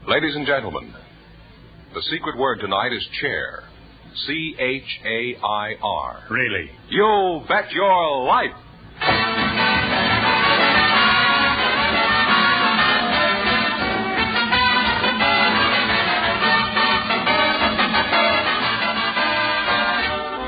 Ladies and gentlemen, the secret word tonight is chair. C-H-A-I-R. Really? You bet your life.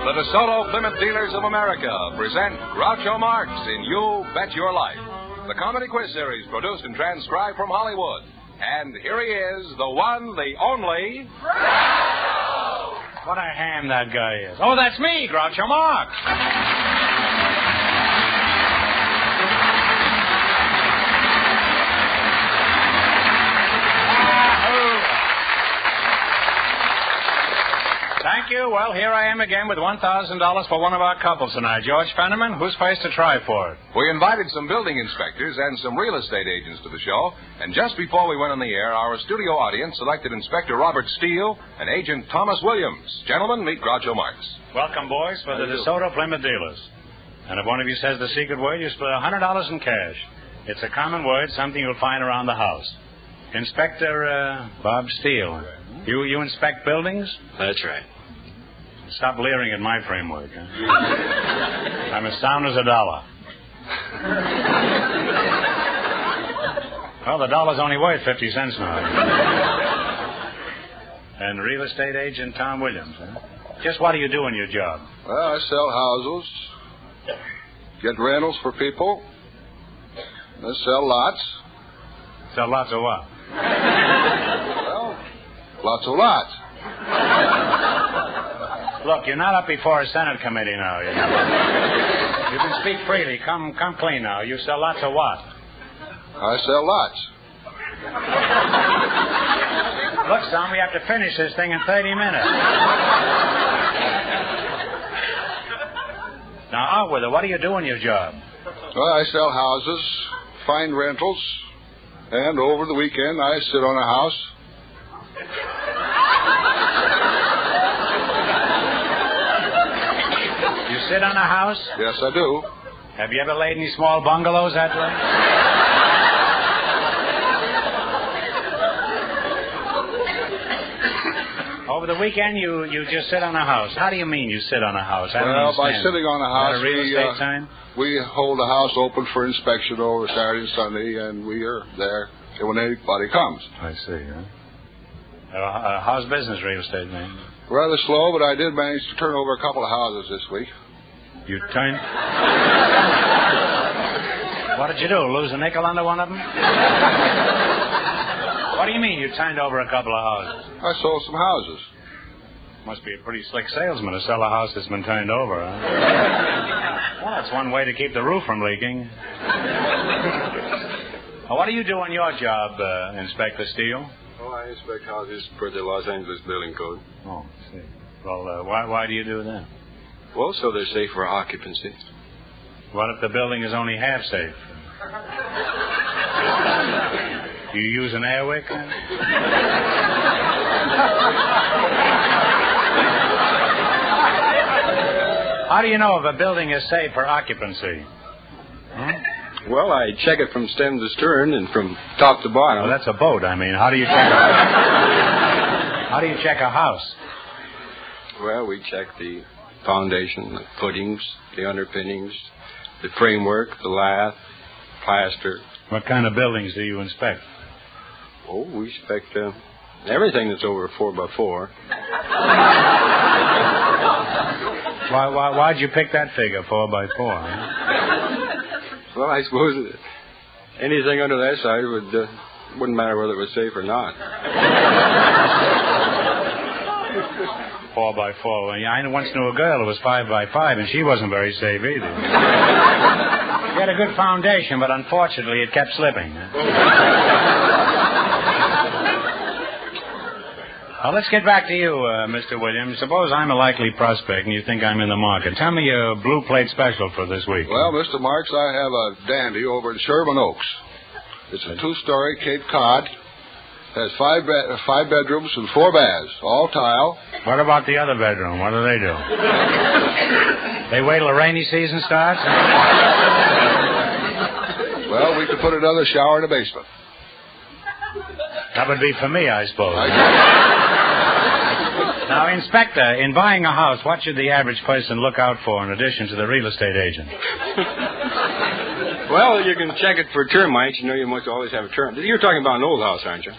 The DeSoto Plymouth Dealers of America present Groucho Marx in You Bet Your Life, the comedy quiz series produced and transcribed from Hollywood. And here he is, the one, the only... Groucho! What a ham that guy is. Oh, that's me, Groucho Marx. Thank you. Well, here I am again with $1,000 for one of our couples tonight. George Fenneman, who's face to try for it? We invited some building inspectors and some real estate agents to the show, and just before we went on the air, our studio audience selected Inspector Robert Steele and Agent Thomas Williams. Gentlemen, meet Groucho Marx. Welcome, boys, for the DeSoto Plymouth Dealers. And if one of you says the secret word, you split $100 in cash. It's a common word, something you'll find around the house. Inspector Bob Steele. You inspect buildings? That's right. Stop leering at my framework. Huh? I'm as sound as a dollar. Well, the dollar's only worth 50 cents now. And real estate agent Tom Williams. Huh? Just what do you do in your job? Well, I sell houses, get rentals for people, I sell lots. Sell lots of what? Well, lots of lots. Look, you're not up before a Senate committee now. You can speak freely. Come clean now. You sell lots of what? I sell lots. Look, son, we have to finish this thing in 30 minutes. Now, out with it. What do you do in your job? Well, I sell houses, find rentals, and over the weekend I sit on a house. You sit on a house? Yes, I do. Have you ever laid any small bungalows that way? Over the weekend, you just sit on a house. How do you mean you sit on a house? I don't Well, by understand. sitting on a house, Is that a real estate time? we hold the house open for inspection over Saturday and Sunday, and we are there when anybody comes. I see, huh? How's business, real estate man? Rather slow, but I did manage to turn over a couple of houses this week. You turned... What did you do, lose a nickel under one of them? What do you mean you turned over a couple of houses? I sold some houses. Must be a pretty slick salesman to sell a house that's been turned over, huh? Well, that's one way to keep the roof from leaking. What do you do on your job, Inspector Steele? Oh, I inspect houses per the Los Angeles Building Code. Oh, I see. Well, why do you do that? Well, so they're safe for occupancy. What if the building is only half safe? Do you use an air wick? How do you know if a building is safe for occupancy? Well, I check it from stem to stern and from top to bottom. Well, that's a boat. I mean, how do you check a house? Well, we check the foundation, the footings, the underpinnings, the framework, the lath, plaster. What kind of buildings do you inspect? Oh, we inspect everything that's over a 4x4. Why'd you pick that figure, 4x4? Huh? Well, I suppose anything under that size wouldn't matter whether it was safe or not. 4x4. Well, I once knew a girl who was 5x5, and she wasn't very safe either. She had a good foundation, but unfortunately it kept slipping. Well, let's get back to you, Mr. Williams. Suppose I'm a likely prospect and you think I'm in the market. Tell me your blue plate special for this week. Well, Mr. Marks, I have a dandy over in Sherman Oaks. It's a 2-story Cape Cod. Has five bedrooms and 4 baths, all tile. What about the other bedroom? What do they do? They wait till the rainy season starts? Well, we could put another shower in the basement. That would be for me, I suppose. Now, Inspector, in buying a house, what should the average person look out for in addition to the real estate agent? Well, you can check it for termites. You know you must always have a term. You're talking about an old house, aren't you? I'm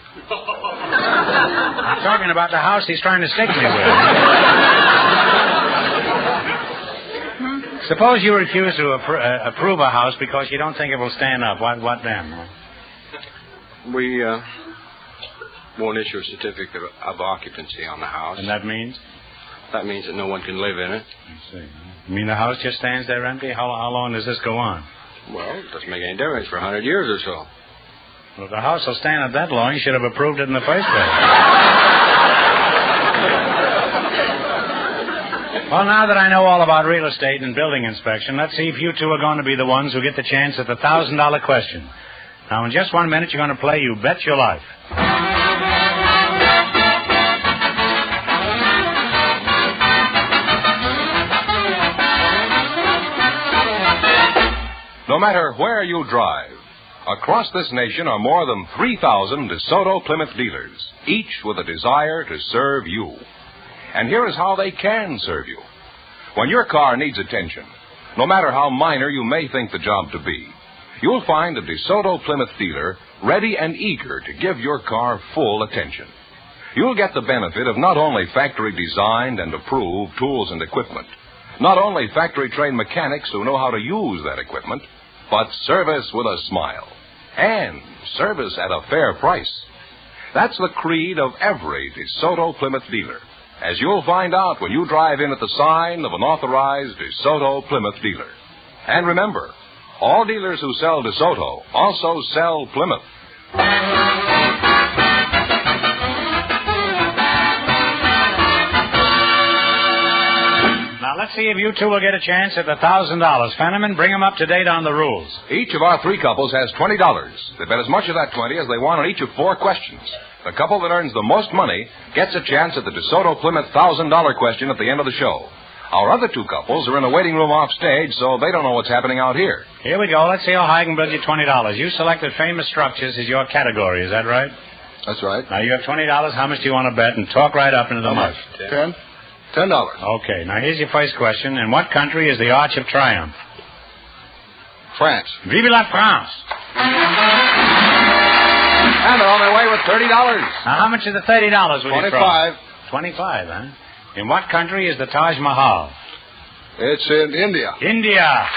talking about the house he's trying to stick me with. Suppose you refuse to approve a house because you don't think it will stand up. What then? We won't issue a certificate of occupancy on the house. And that means? That means that no one can live in it. I see. You mean the house just stands there empty? How long does this go on? Well, it doesn't make any difference for 100 years or so. Well, if the house will stand up that long, you should have approved it in the first place. Well, now that I know all about real estate and building inspection, let's see if you two are going to be the ones who get the chance at the $1,000 question. Now, in just 1 minute, you're going to play You Bet Your Life. No matter where you drive, across this nation are more than 3,000 DeSoto Plymouth dealers, each with a desire to serve you. And here is how they can serve you. When your car needs attention, no matter how minor you may think the job to be, you'll find a DeSoto Plymouth dealer ready and eager to give your car full attention. You'll get the benefit of not only factory-designed and approved tools and equipment, not only factory-trained mechanics who know how to use that equipment, but service with a smile. And service at a fair price. That's the creed of every DeSoto Plymouth dealer, as you'll find out when you drive in at the sign of an authorized DeSoto Plymouth dealer. And remember, all dealers who sell DeSoto also sell Plymouth. Now, let's see if you two will get a chance at the $1,000. Fenneman, bring them up to date on the rules. Each of our three couples has $20. They bet as much of that 20 as they want on each of 4 questions. The couple that earns the most money gets a chance at the DeSoto Plymouth $1,000 question at the end of the show. Our other 2 couples are in a waiting room off stage, so they don't know what's happening out here. Here we go. Let's see how high I can build you $20. You selected famous structures as your category. Is that right? That's right. Now, you have $20. How much do you want to bet? And talk right up into the mic. $10. Okay. Now, here's your first question. In what country is the Arch of Triumph? France. Vive la France. And they're on their way with $30. Now, how much is the $30 will you throw? 25. $25, huh? In what country is the Taj Mahal? It's in India. India.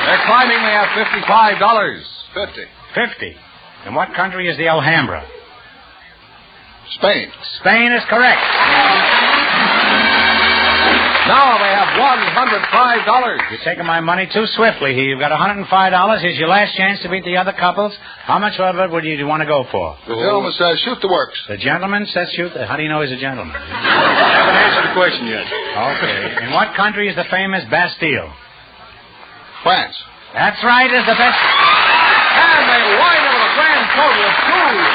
They're climbing. They have $55. 50. In what country is the Alhambra? Spain. Spain is correct. Now they have $105. You're taking my money too swiftly here. You've got $105. Here's your last chance to beat the other couples. How much of it would you want to go for? The gentleman says shoot the works. The gentleman says shoot the... How do you know he's a gentleman? I haven't answered the question yet. Okay. In what country is the famous Bastille? France. That's right, is the best... And they wind up with a grand total of $210.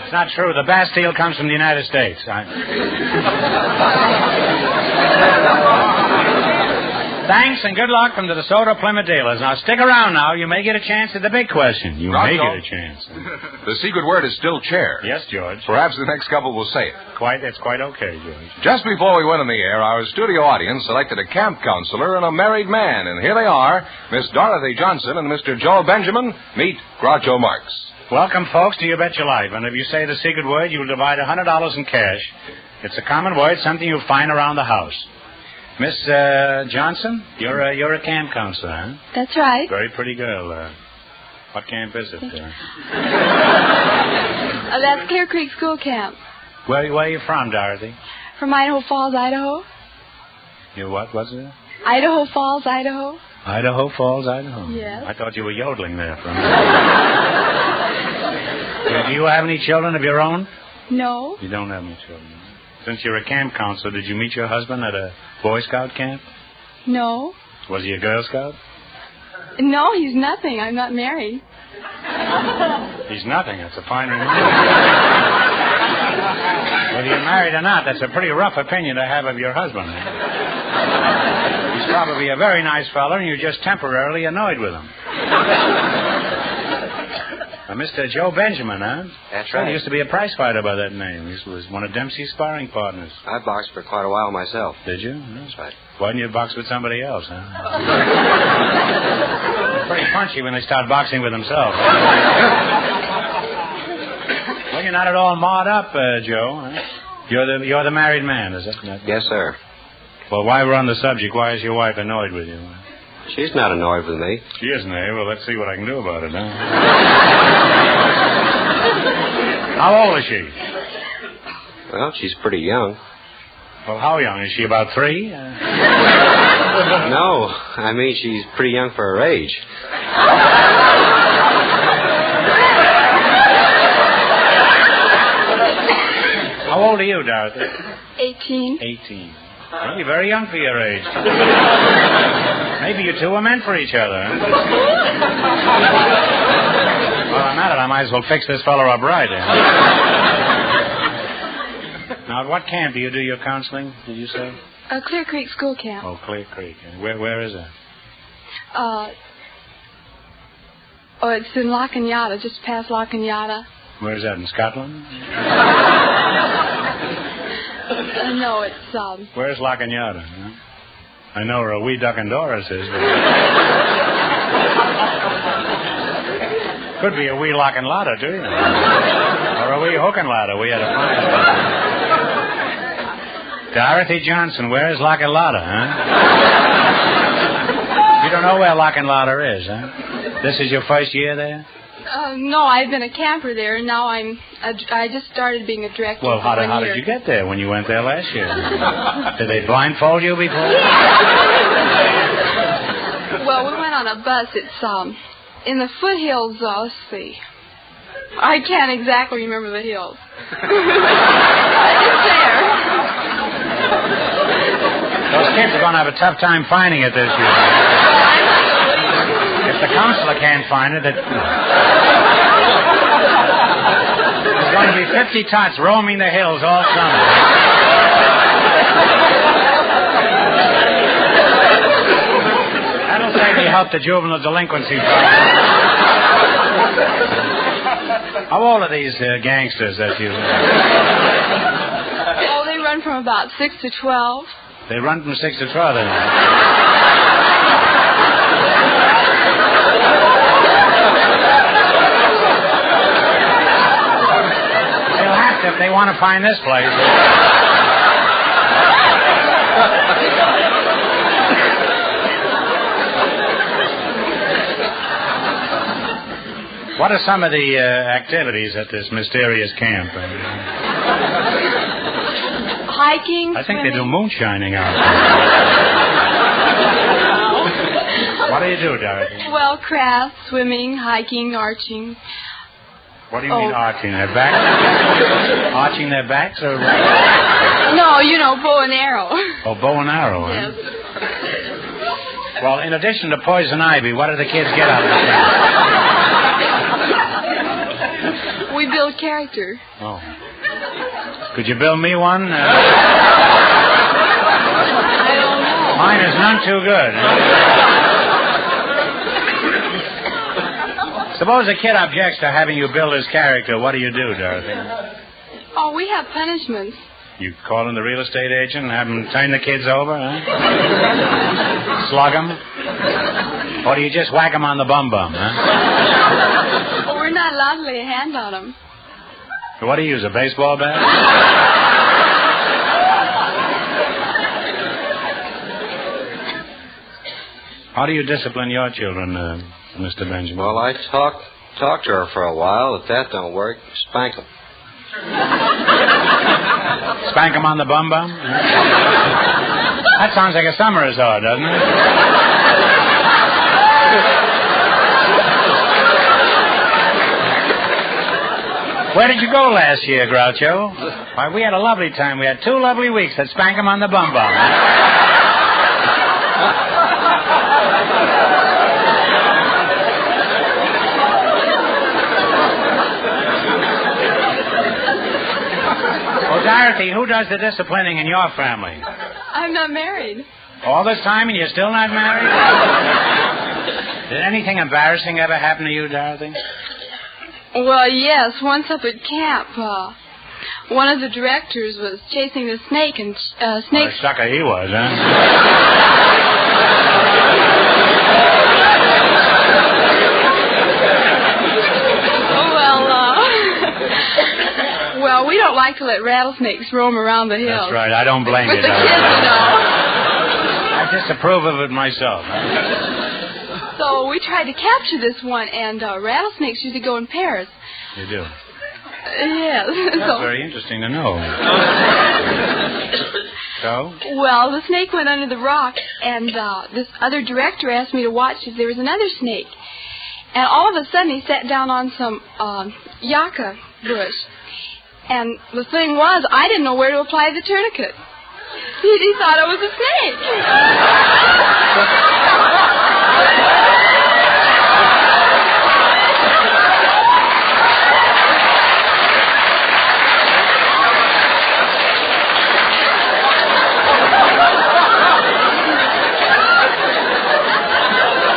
It's not true. The Bastille comes from the United States. Thanks and good luck from the DeSoto Plymouth dealers. Now, stick around now. You may get a chance at the big question. You may get a chance. The secret word is still chair. Yes, George. Perhaps the next couple will say it. It's quite okay, George. Just before we went on the air, our studio audience selected a camp counselor and a married man. And here they are, Miss Dorothy Johnson and Mr. Joel Benjamin. Meet Groucho Marx. Welcome, folks, to You Bet Your Life. And if you say the secret word, you will divide $100 in cash. It's a common word, something you'll find around the house. Miss Johnson, you're a camp counselor, huh? That's right. Very pretty girl. What camp is it? That's Clear Creek School Camp. Where are you from, Dorothy? From Idaho Falls, Idaho. You what was it? Idaho Falls, Idaho. Idaho Falls, Idaho. Yes. I thought you were yodeling there. Do you have any children of your own? No. You don't have any children. Since you're a camp counselor, did you meet your husband at a Boy Scout camp? No. Was he a Girl Scout? No, he's nothing. I'm not married. He's nothing. That's a fine remark. Whether you're married or not, that's a pretty rough opinion to have of your husband. He's probably a very nice fellow, and you're just temporarily annoyed with him. Mr. Joe Benjamin, huh? That's Well, right. he used to be a prize fighter by that name. He was one of Dempsey's sparring partners. I boxed for quite a while myself. Did you? That's right. Why didn't you box with somebody else, huh? Pretty punchy when they start boxing with themselves. Well, you're not at all mauled up, Joe. Huh? You're the married man, is it? Yes, sir. Well, while we're on the subject, why is your wife annoyed with you? She's not annoyed with me. She isn't, eh? Well, let's see what I can do about it, huh? How old is she? Well, she's pretty young. Well, how young? Is she about 3? No, I mean she's pretty young for her age. How old are you, Dorothy? 18. 18. Well, you're very young for your age. Maybe you two are meant for each other. Huh? Well, I'm at it. I might as well fix this fellow up right. Now, at what camp do you do your counseling, did you say? Clear Creek School Camp. Oh, Clear Creek. Where is that? It's in Lacanyata, just past Lacanyata. Where is that, in Scotland? No, it's, Where's Lacanyata? Huh? I know where a wee duck and Doris is, but... Could be a wee lock and ladder, too. Or a wee hook and ladder. We had to find it. Dorothy Johnson, where is Lock and Ladder, huh? You don't know where Lock and Ladder is, huh? This is your first year there? no, I've been a camper there, and now I just started being a director. Well, how for 1 year. did you get there when you went there last year? Did they blindfold you before? Well, we went on a bus. It's in the foothills. Let's see. I can't exactly remember the hills. It's there. Those kids are going to have a tough time finding it this year. If the counselor can't find it, there's going to be 50 tots roaming the hills all summer. That'll certainly help the juvenile delinquency problem. How old are these gangsters that you... Oh, they run from about 6 to 12. They run from 6 to 12, then. They'll have to if they want to find this place. What are some of the activities at this mysterious camp? Hiking, I think swimming. they do moonshining out there. What do you do, Dorothy? Well, crafts, swimming, hiking, arching. What do you mean arching their backs? Arching their backs or... No, you know, bow and arrow. Oh, bow and arrow, huh? Yes. Well, in addition to poison ivy, what do the kids get out of the camp? We build character. Oh. Could you build me one? I don't know. Mine is none too good. Suppose a kid objects to having you build his character. What do you do, Dorothy? Oh, we have punishments. You call in the real estate agent and have him turn the kids over, huh? Slug them? Or do you just whack them on the bum-bum, huh? Well, we're not allowed to lay a hand on them. What do you use, a baseball bat? How do you discipline your children, Mr. Benjamin? Well, I talk to her for a while. If that don't work, spank them. Spank them on the bum-bum? That sounds like a summer resort, doesn't it? Where did you go last year, Groucho? Why, we had a lovely time. We had 2 lovely weeks at Spank 'em on the bum-bum. Oh, Dorothy, who does the disciplining in your family? I'm not married. All this time and you're still not married? Did anything embarrassing ever happen to you, Dorothy? Well, yes. Once up at camp, one of the directors was chasing the snake, and snake... What a sucker he was, huh? Well, we don't like to let rattlesnakes roam around the hills. That's right. I don't blame you, With the kids, I disapprove of it myself. So we tried to capture this one, and rattlesnakes usually go in pairs. You do? Yes. That's very interesting to know. So? Well, the snake went under the rock, and this other director asked me to watch if there was another snake. And all of a sudden, he sat down on some yucca bush. And the thing was, I didn't know where to apply the tourniquet. He thought it was a snake.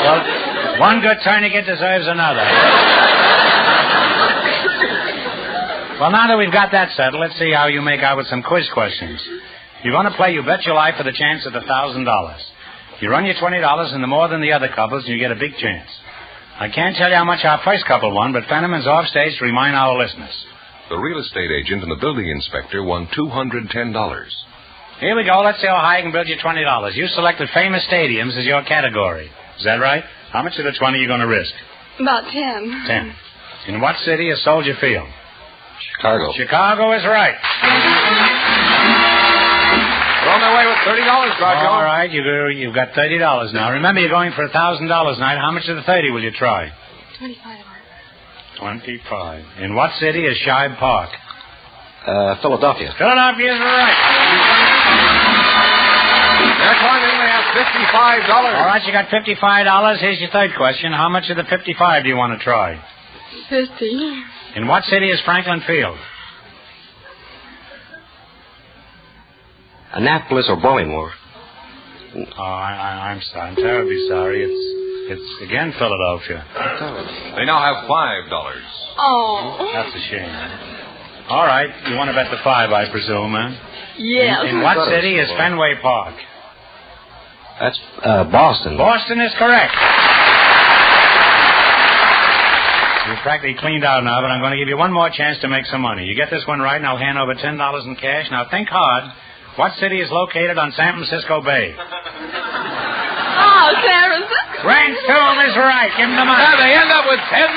Well, one good tourniquet deserves another. Well, now that we've got that settled, let's see how you make out with some quiz questions. You're going to play You Bet Your Life for the chance at $1,000. You run your $20 into more than the other couples, and you get a big chance. I can't tell you how much our first couple won, but Fenneman's off stage to remind our listeners. The real estate agent and the building inspector won $210. Here we go. Let's see how high I can build you $20. You selected famous stadiums as your category. Is that right? How much of the 20 are you going to risk? About 10. 10. In what city is Soldier Field? Chicago. Chicago is right. We're on their way with $30, Groucho. All right, you've got $30 now. Remember, you're going for $1,000 tonight. How much of the 30 will you try? 25. 25. In what city is Shibe Park? Philadelphia. Philadelphia is right. They're climbing. They have $55. All right, you got $55. Here's your third question. How much of the 55 do you want to try? 50. In what city is Franklin Field? Annapolis or Baltimore. Oh, I'm sorry. I'm terribly sorry. It's again Philadelphia. They now have $5. Oh. That's a shame. All right, you want to bet the 5, I presume, huh? Yes. In what city is Fenway Park? That's Boston. Boston is correct. You're practically cleaned out now, but I'm going to give you one more chance to make some money. You get this one right, and I'll hand over $10 in cash. Now, think hard. What city is located on San Francisco Bay? Oh, San Francisco. Grant Stone is right. Give him the money. And they end up with $10.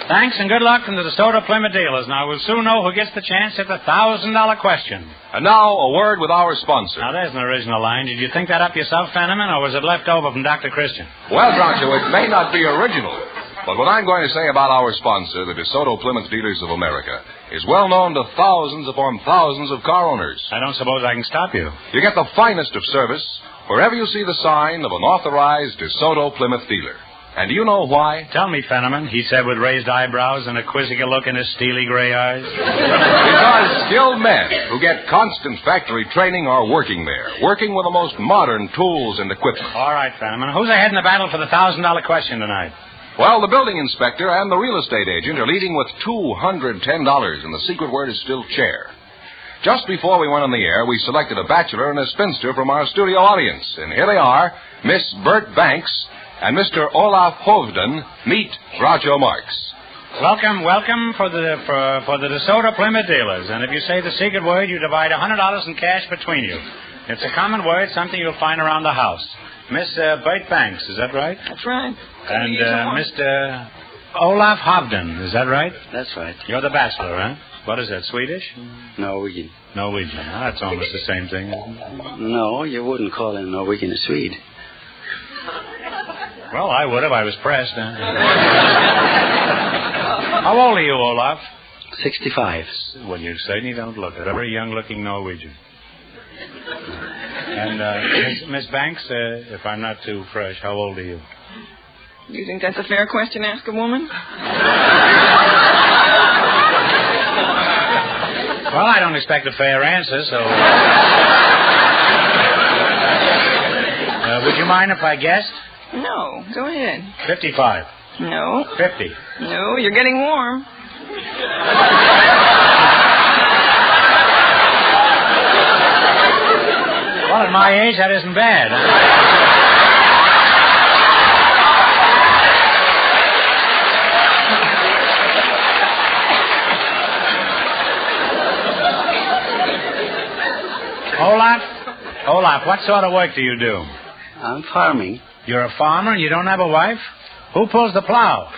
Thanks and good luck from the DeSoto Plymouth dealers. Now, we'll soon know who gets the chance at the $1,000 question. And now, a word with our sponsor. Now, there's an original line. Did you think that up yourself, Fenneman, or was it left over from Dr. Christian? Well, Groucho, it may not be original, but what I'm going to say about our sponsor, the DeSoto Plymouth Dealers of America, is well known to thousands upon thousands of car owners. I don't suppose I can stop you. You get the finest of service wherever you see the sign of an authorized DeSoto Plymouth dealer. And do you know why? Tell me, Fenneman, he said with raised eyebrows and a quizzical look in his steely gray eyes. Because skilled men who get constant factory training are working there, working with the most modern tools and equipment. All right, Fenneman. Who's ahead in the battle for the $1,000 question tonight? Well, the building inspector and the real estate agent are leading with $210, and the secret word is still chair. Just before we went on the air, we selected a bachelor and a spinster from our studio audience. And here they are, Miss Bert Banks and Mr. Olaf Hovden. Meet Groucho Marx. Welcome for the DeSoto Plymouth dealers. And if you say the secret word, you divide $100 in cash between you. It's a common word, something you'll find around the house. Miss Bert Banks, is that right? That's right. And Mr. Olaf Hovden, is that right? That's right. You're the bachelor, huh? What is that, Swedish? Norwegian. Norwegian. Well, that's almost the same thing, isn't it? No, you wouldn't call a Norwegian a Swede. Well, I would if I was pressed. Huh? How old are you, Olaf? 65. Well, you certainly don't look it. A very young-looking Norwegian. And Miss Banks, if I'm not too fresh, how old are you? You think that's a fair question to ask a woman? I don't expect a fair answer, so... would you mind if I guessed? No, go ahead. 55. No. 50. No, you're getting warm. Well, at my age, that isn't bad. Olaf, what sort of work do you do? I'm farming. You're a farmer and you don't have a wife? Who pulls the plow?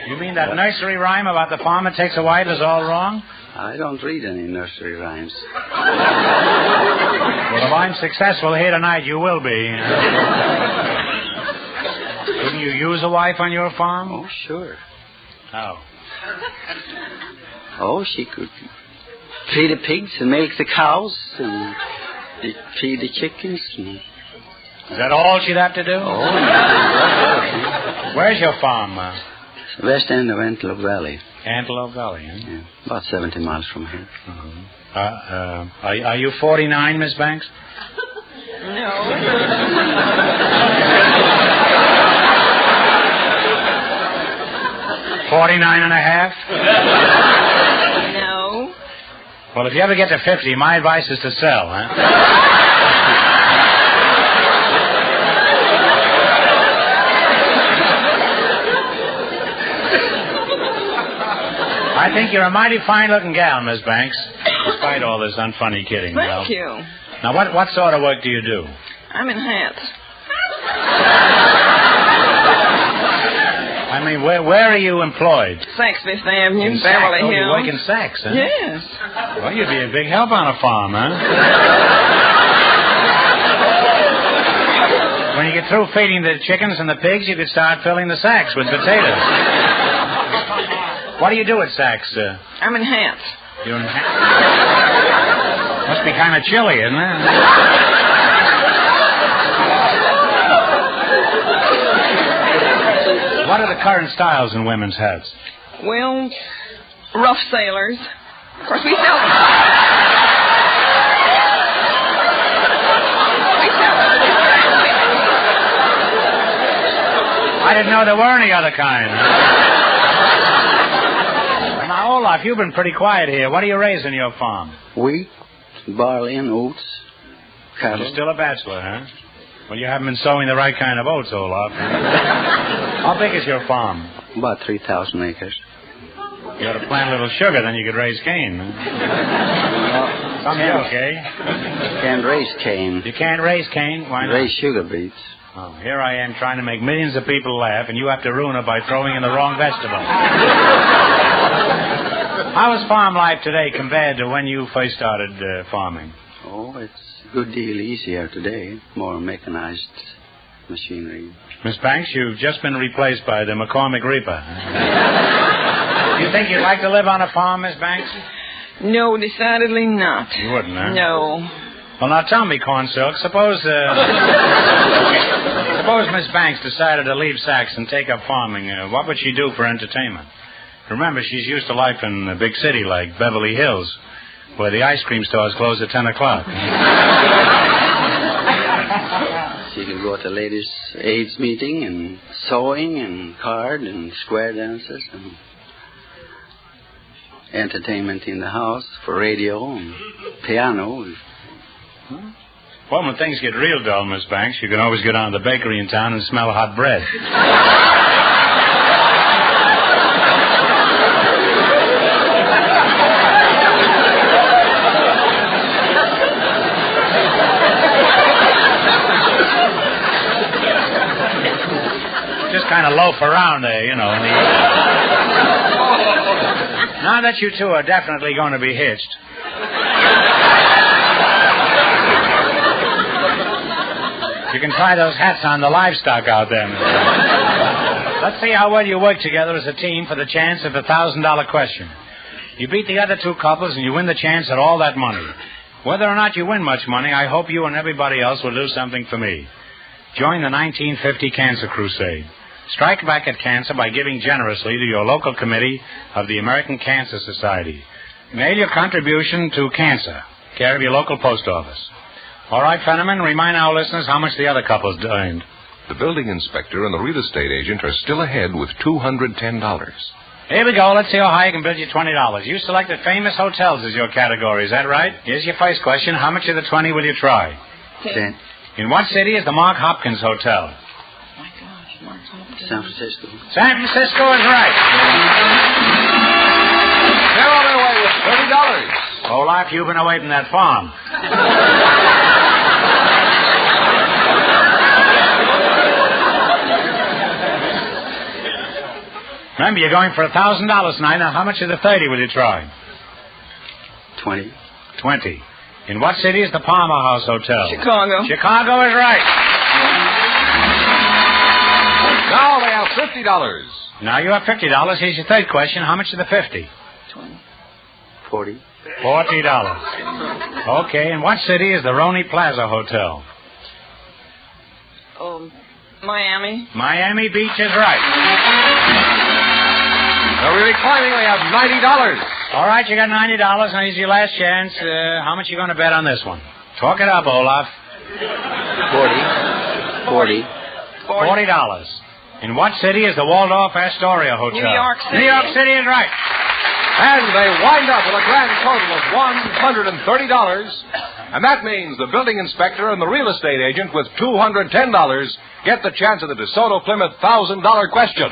You mean that nursery rhyme about the farmer takes a wife is all wrong? I don't read any nursery rhymes. Well, if I'm successful here tonight, you will be. Couldn't you use a wife on your farm? Oh, sure. How? Oh, she could feed the pigs and milk the cows and feed the chickens. Is that all she'd have to do? Oh, no. Where's your farm? West end of Antelope Valley. Antelope Valley, huh? Yeah, about 70 miles from here. Are you 49, Miss Banks? No. 49 and a half? No. Well, if you ever get to 50, my advice is to sell, huh? I think you're a mighty fine-looking gal, Miss Banks, despite all this unfunny kidding. Thank you. Now, what sort of work do you do? I'm in hats. I mean, where are you employed? Saks Fifth Avenue, In Beverly Saks? Oh, Hills. you work in Saks, huh? Yes. Well, you'd be a big help on a farm, huh? When you get through feeding the chickens and the pigs, you could start filling the sacks with potatoes. What do you do at Saks? I'm in hats. You're in hats? Must be kind of chilly, isn't it? What are the current styles in women's hats? Well, rough sailors. Of course, we sell I didn't know there were any other kind. Now, Olaf, you've been pretty quiet here. What do you raise in your farm? Wheat, barley, and oats. Cattle. You're still a bachelor, huh? Well, you haven't been sowing the right kind of oats, Olaf. How big is your farm? About 3,000 acres. You ought to plant a little sugar, then you could raise cane. Some joke, eh? Can't raise cane. You can't raise cane? Why not? Raise sugar beets. Oh, here I am trying to make millions of people laugh, and you have to ruin it by throwing in the wrong vegetable. How is farm life today compared to when you first started farming? Oh, it's a good deal easier today. More mechanized machinery. Miss Banks, you've just been replaced by the McCormick Reaper. Do you think you'd like to live on a farm, Miss Banks? No, decidedly not. You wouldn't, huh? No. Well, now tell me, Corn Silk, suppose Miss Banks decided to leave Saks and take up farming. What would she do for entertainment? Remember, she's used to life in a big city like Beverly Hills, where the ice cream stores close at 10 o'clock. She could go to ladies' aids meeting and sewing and card and square dances and entertainment in the house for radio and piano. Well, when things get real dull, Miss Banks, you can always go down to the bakery in town and smell hot bread. Just kind of loaf around there, you know. Now that you two are definitely going to be hitched, you can try those hats on the livestock out there. Let's see how well you work together as a team for the chance of the $1,000 question. You beat the other two couples and you win the chance at all that money. Whether or not you win much money, I hope you and everybody else will do something for me. Join the 1950 Cancer Crusade. Strike back at cancer by giving generously to your local committee of the American Cancer Society. Mail your contribution to cancer, care of your local post office. All right, Fenneman, remind our listeners how much the other couples earned. The building inspector and the real estate agent are still ahead with $210. Here we go. Let's see how high I can build you $20. You selected famous hotels as your category. Is that right? Here's your first question. How much of the 20 will you try? 10. In what city is the Mark Hopkins Hotel? Oh, my gosh, Mark Hopkins. San Francisco. San Francisco is right. They're on their way with $30. Olaf, you've been away from that farm. Remember, you're going for $1,000 tonight. Now, how much of the 30 will you try? 20. 20. In what city is the Palmer House Hotel? Chicago. Chicago is right. Now they have $50. Now you have $50. Here's your third question. How much of the 50? 20. 40. $40. Okay. In what city is the Roney Plaza Hotel? Miami. Miami Beach is right. They're really climbing. They have $90. All right, you got $90. Now here's your last chance. How much are you going to bet on this one? Talk it up, Olaf. 40. $40. In what city is the Waldorf Astoria Hotel? New York City. New York City is right. And they wind up with a grand total of $130. And that means the building inspector and the real estate agent with $210 get the chance of the DeSoto Plymouth $1,000 question.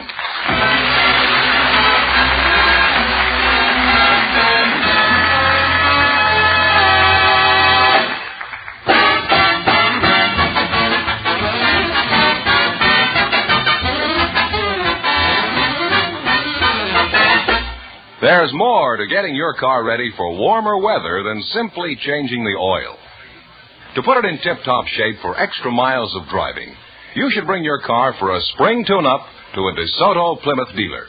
There's more to getting your car ready for warmer weather than simply changing the oil. To put it in tip-top shape for extra miles of driving, you should bring your car for a spring tune-up to a DeSoto Plymouth dealer.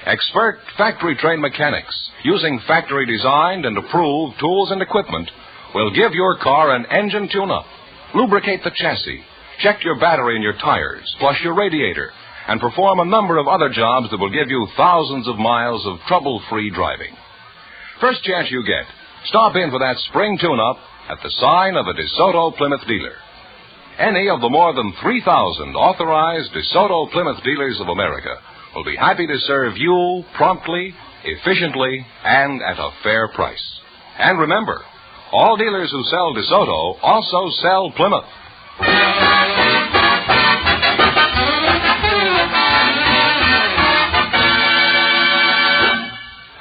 Expert factory-trained mechanics, using factory-designed and approved tools and equipment, will give your car an engine tune-up, lubricate the chassis, check your battery and your tires, flush your radiator, and perform a number of other jobs that will give you thousands of miles of trouble-free driving. First chance you get, stop in for that spring tune-up at the sign of a DeSoto Plymouth dealer. Any of the more than 3,000 authorized DeSoto Plymouth dealers of America will be happy to serve you promptly, efficiently, and at a fair price. And remember, all dealers who sell DeSoto also sell Plymouth.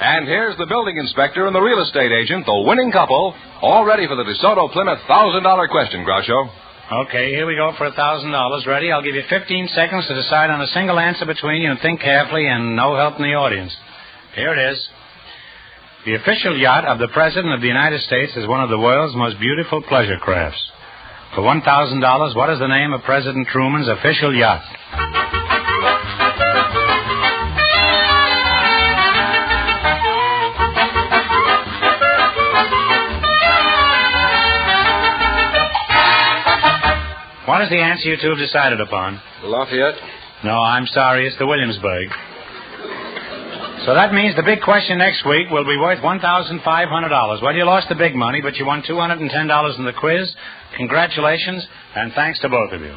And here's the building inspector and the real estate agent, the winning couple, all ready for the DeSoto Plymouth $1,000 question, Groucho. Okay, here we go for $1,000. Ready? I'll give you 15 seconds to decide on a single answer between you and think carefully and no help in the audience. Here it is. The official yacht of the President of the United States is one of the world's most beautiful pleasure crafts. For $1,000, what is the name of President Truman's official yacht? What is the answer you two have decided upon? The Lafayette? No, I'm sorry. It's the Williamsburg. So that means the big question next week will be worth $1,500. Well, you lost the big money, but you won $210 in the quiz. Congratulations, and thanks to both of you.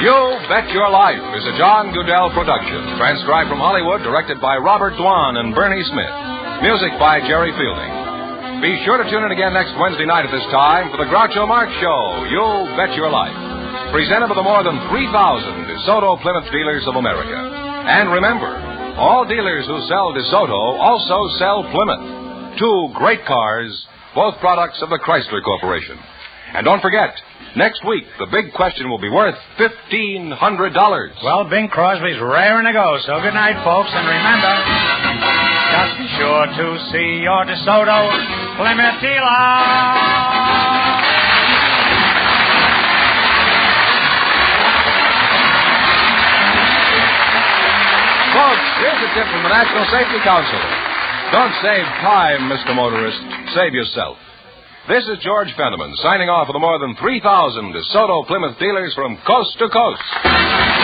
You Bet Your Life is a John Goodell production, transcribed from Hollywood, directed by Robert Dwan and Bernie Smith. Music by Jerry Fielding. Be sure to tune in again next Wednesday night at this time for the Groucho Marx Show, You Bet Your Life, presented by the more than 3,000 DeSoto Plymouth dealers of America. And remember, all dealers who sell DeSoto also sell Plymouth. Two great cars, both products of the Chrysler Corporation. And don't forget, next week, the big question will be worth $1,500. Well, Bing Crosby's raring to go, so good night, folks. And remember, just be sure to see your DeSoto Plymouth dealer. Folks, here's a tip from the National Safety Council. Don't save time, Mr. Motorist. Save yourself. This is George Fenneman signing off for the more than 3,000 DeSoto Plymouth dealers from coast to coast.